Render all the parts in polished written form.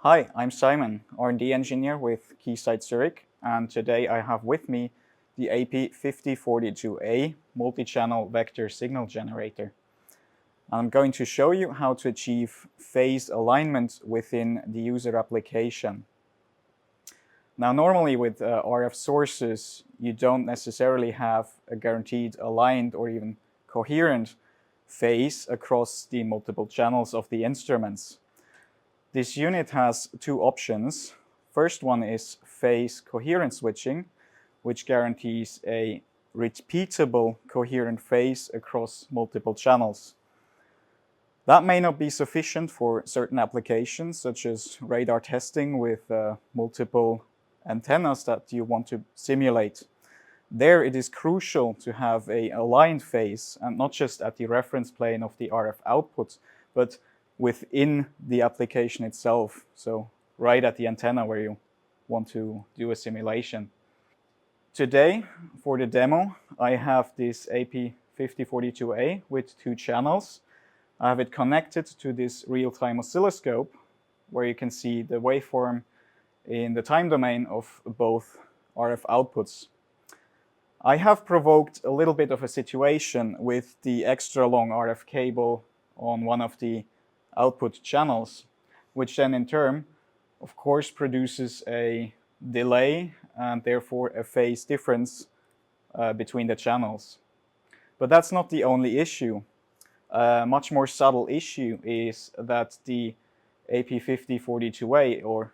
Hi, I'm Simon, R&D engineer with Keysight Zurich, and today I have with me the AP5042A multi-channel vector signal generator. I'm going to show you how to achieve phase alignment within the user application. Now, normally with RF sources, you don't necessarily have a guaranteed aligned or even coherent phase across the multiple channels of the instruments. This unit has two options. First one is phase coherent switching, which guarantees a repeatable coherent phase across multiple channels. That may not be sufficient for certain applications, such as radar testing with multiple antennas that you want to simulate. There, it is crucial to have an aligned phase, and not just at the reference plane of the RF output, but within the application itself, so right at the antenna where you want to do a simulation. Today, for the demo, I have this AP5042A with two channels. I have it connected to this real-time oscilloscope, where you can see the waveform in the time domain of both RF outputs. I have provoked a little bit of a situation with the extra long RF cable on one of the output channels, which then in turn, of course, produces a delay and therefore a phase difference between the channels. But that's not the only issue. A much more subtle issue is that the AP5042A, or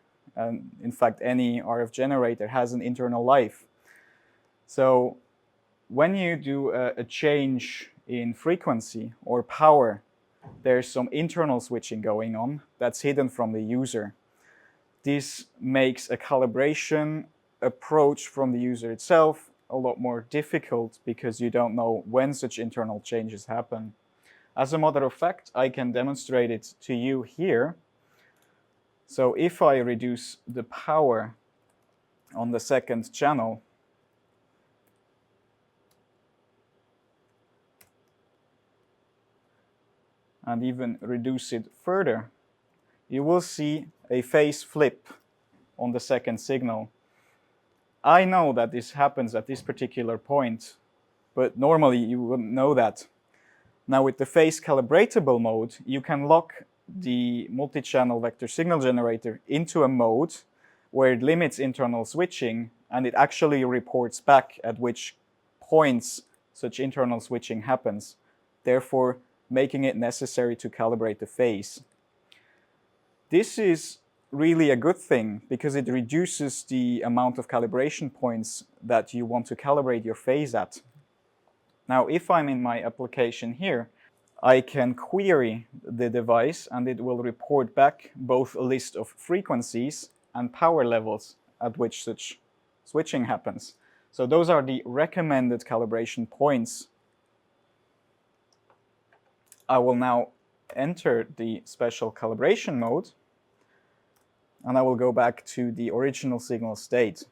in fact any RF generator, has an internal life. So when you do a change in frequency or power, there's some internal switching going on that's hidden from the user. This makes a calibration approach from the user itself a lot more difficult because you don't know when such internal changes happen. As a matter of fact, I can demonstrate it to you here. So if I reduce the power on the second channel, and even reduce it further, you will see a phase flip on the second signal. I know that this happens at this particular point, but normally you wouldn't know that. Now with the phase calibratable mode, you can lock the multi-channel vector signal generator into a mode where it limits internal switching, and it actually reports back at which points such internal switching happens, therefore making it necessary to calibrate the phase. This is really a good thing because it reduces the amount of calibration points that you want to calibrate your phase at. Now, if I'm in my application here, I can query the device and it will report back both a list of frequencies and power levels at which such switching happens. So those are the recommended calibration points. I will now enter the special calibration mode, and I will go back to the original signal state.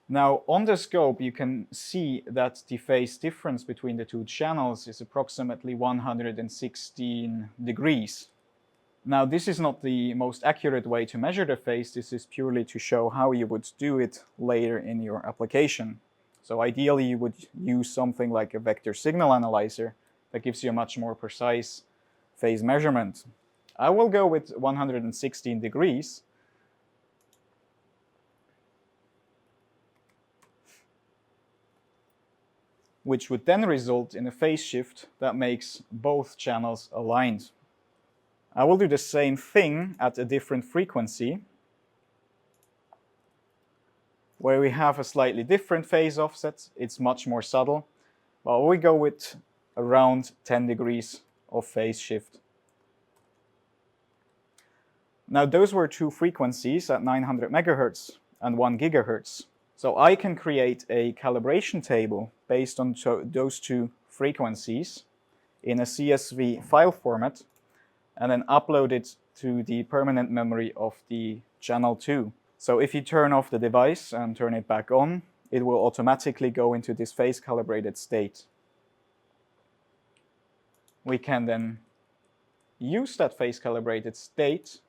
Now, on the scope, you can see that the phase difference between the two channels is approximately 116 degrees. Now, this is not the most accurate way to measure the phase. This is purely to show how you would do it later in your application. So ideally, you would use something like a vector signal analyzer that gives you a much more precise phase measurement. I will go with 116 degrees. Which would then result in a phase shift that makes both channels aligned. I will do the same thing at a different frequency, where we have a slightly different phase offset. It's much more subtle, but we go with around 10 degrees of phase shift. Now, those were two frequencies at 900 megahertz and 1 gigahertz. So I can create a calibration table based on those two frequencies in a CSV file format and then upload it to the permanent memory of the channel 2. So if you turn off the device and turn it back on, it will automatically go into this phase calibrated state. We can then use that phase calibrated state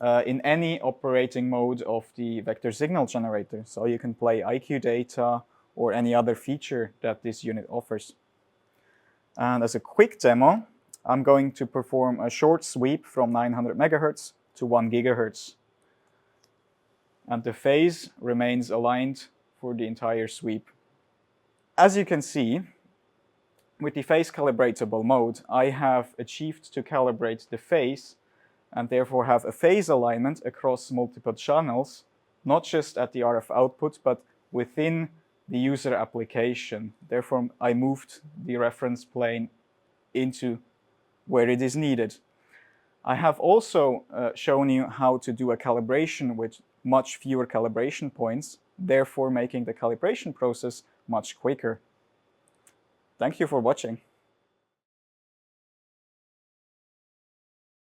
in any operating mode of the vector signal generator. So you can play IQ data or any other feature that this unit offers. And as a quick demo, I'm going to perform a short sweep from 900 MHz to 1 GHz. And the phase remains aligned for the entire sweep. As you can see, with the phase calibratable mode, I have achieved to calibrate the phase and therefore have a phase alignment across multiple channels, not just at the RF output, but within the user application. Therefore, I moved the reference plane into where it is needed. I have also shown you how to do a calibration with much fewer calibration points, therefore making the calibration process much quicker. Thank you for watching.